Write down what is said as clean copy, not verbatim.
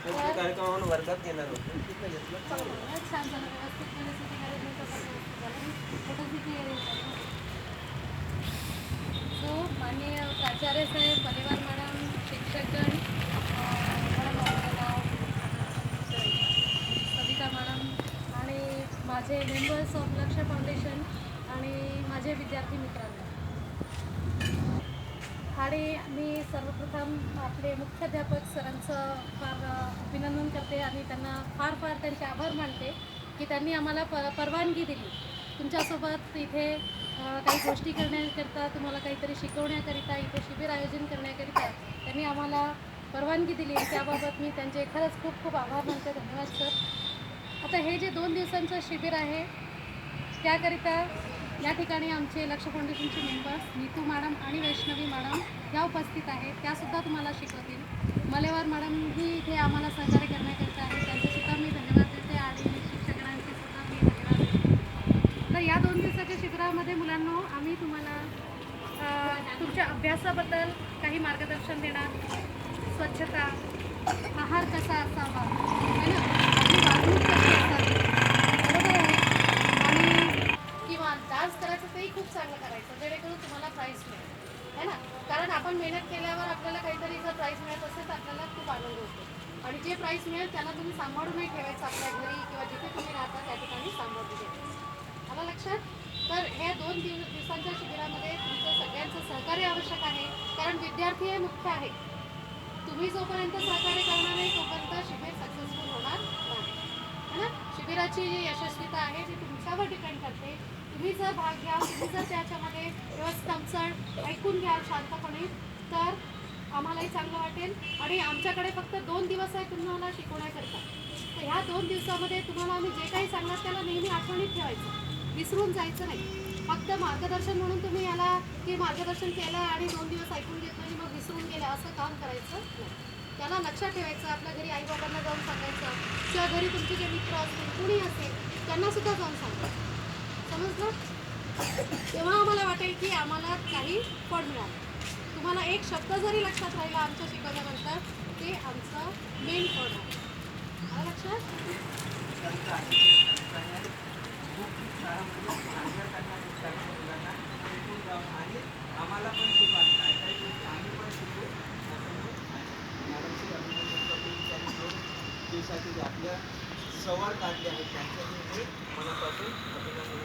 मुख्य कार्यक्रमावर वर्गात घेणार होतो तिथं घेतलं चांगलं छान झालं व्यवस्थित परिस्थिती सो माननीय प्राचार्य साहेब बलेवार मॅडम शिक्षकगण मॅडम सविता मॅडम आणि माझे मेंबर्स ऑफ लक्ष फाउंडेशन आणि माझे विद्यार्थी मित्रांनो आणि मी सर्वप्रथम आपले मुख्याध्यापक सरांचं फार अभिनंदन करते आणि त्यांना फार फार त्यांचे आभार मानते की त्यांनी आम्हाला परवानगी दिली तुमच्यासोबत इथे काही गोष्टी करण्याकरिता तुम्हाला काहीतरी शिकवण्याकरिता इथे शिबिर आयोजन करण्याकरिता त्यांनी आम्हाला परवानगी दिली त्याबाबत मी त्यांचे खरंच खूप खूप आभार मानते. धन्यवाद सर. आता हे जे 2 दिवसांचं शिबिर आहे त्याकरिता या ठिकाणी आमचे लक्ष फाउंडेशनचे मेंबर्स नीतू मॅडम आणि वैष्णवी मॅडम या उपस्थित आहेत. त्यासुद्धा तुम्हाला शिकवतील. मलेवार मॅडम ही इथे आम्हाला सहकार्य करण्याकरिता आहे त्यांचेसुद्धा मी धन्यवाद देते आणि शिक्षकांचे सुद्धा मी धन्यवाद देते. तर या 2 दिवसाच्या शिबिरामध्ये मुलांनो आम्ही तुम्हाला तुमच्या अभ्यासाबद्दल काही मार्गदर्शन देणार. स्वच्छता, आहार कसा असावा है ना, आपली वागणूक कशी असावी बरोबर आहे आणि किंवा डान्स करायचं तेही खूप चांगलं करायचं जेणेकरून तुम्हाला प्राईज मिळेल है ना. कारण आपण मेहनत केल्यावर आपल्याला काहीतरी जर प्राईज मिळत असेल तर आपल्याला खूप आनंद होतो आणि जे प्राईज मिळेल त्याला तुम्ही सांभाळूनही ठेवायचं आपल्या घरी किंवा जिथे तुम्ही राहता त्या ठिकाणी सांभाळून ठेवायचं. आलं लक्षात. तर ह्या 2 दिवसांच्या शिबिरामध्ये तुमचं सगळ्यांचं सहकार्य आवश्यक आहे कारण विद्यार्थी हे मुख्य आहे. तुम्ही जोपर्यंत सहकार्य करणार नाही तोपर्यंत शिबिर सक्सेसफुल होणार नाही है ना. शिबिराची जी यशस्वीता आहे ती तुमच्यावर डिपेंड करते. तुम्ही जर भाग घ्याल तुम्ही जर त्याच्यामध्ये व्यवस्थित आमचं ऐकून घ्याल शांतपणे तर आम्हालाही चांगलं वाटेल आणि आमच्याकडे फक्त 2 दिवस आहे तुम्हाला शिकवण्याकरता. तर ह्या 2 दिवसामध्ये तुम्हाला आम्ही जे काही सांगणार त्याला नेहमी आठवणीत ठेवायचं, विसरून जायचं नाही. फक्त मार्गदर्शन म्हणून तुम्ही याला की मार्गदर्शन केलं आणि 2 दिवस ऐकून घेतलं आणि मग विसरून गेलं असं काम करायचं नाही. त्याला लक्षात ठेवायचं. आपल्या घरी आईबाबांना जाऊन सांगायचं किंवा घरी तुमचे जे मित्र असतील कुणी असेल त्यांनासुद्धा जाऊन सांगायचं. समजलं. तेव्हा आम्हाला वाटेल की आम्हाला काही फळ मिळालं. तुम्हाला एक शब्द जरी लक्षात राहिला आमच्या शिकवल्यानंतर ते आमचं मेन फळ आहे. आलं लक्षात. आणि आम्हाला पण शिकवा काय काय गोष्टी आम्ही पण शिकू मॅडमचे अभिनंदन करतो त्यांनी 2 दिवसाचे जे आपल्या संवाद काढले आहेत त्यांच्याकडे मनापासून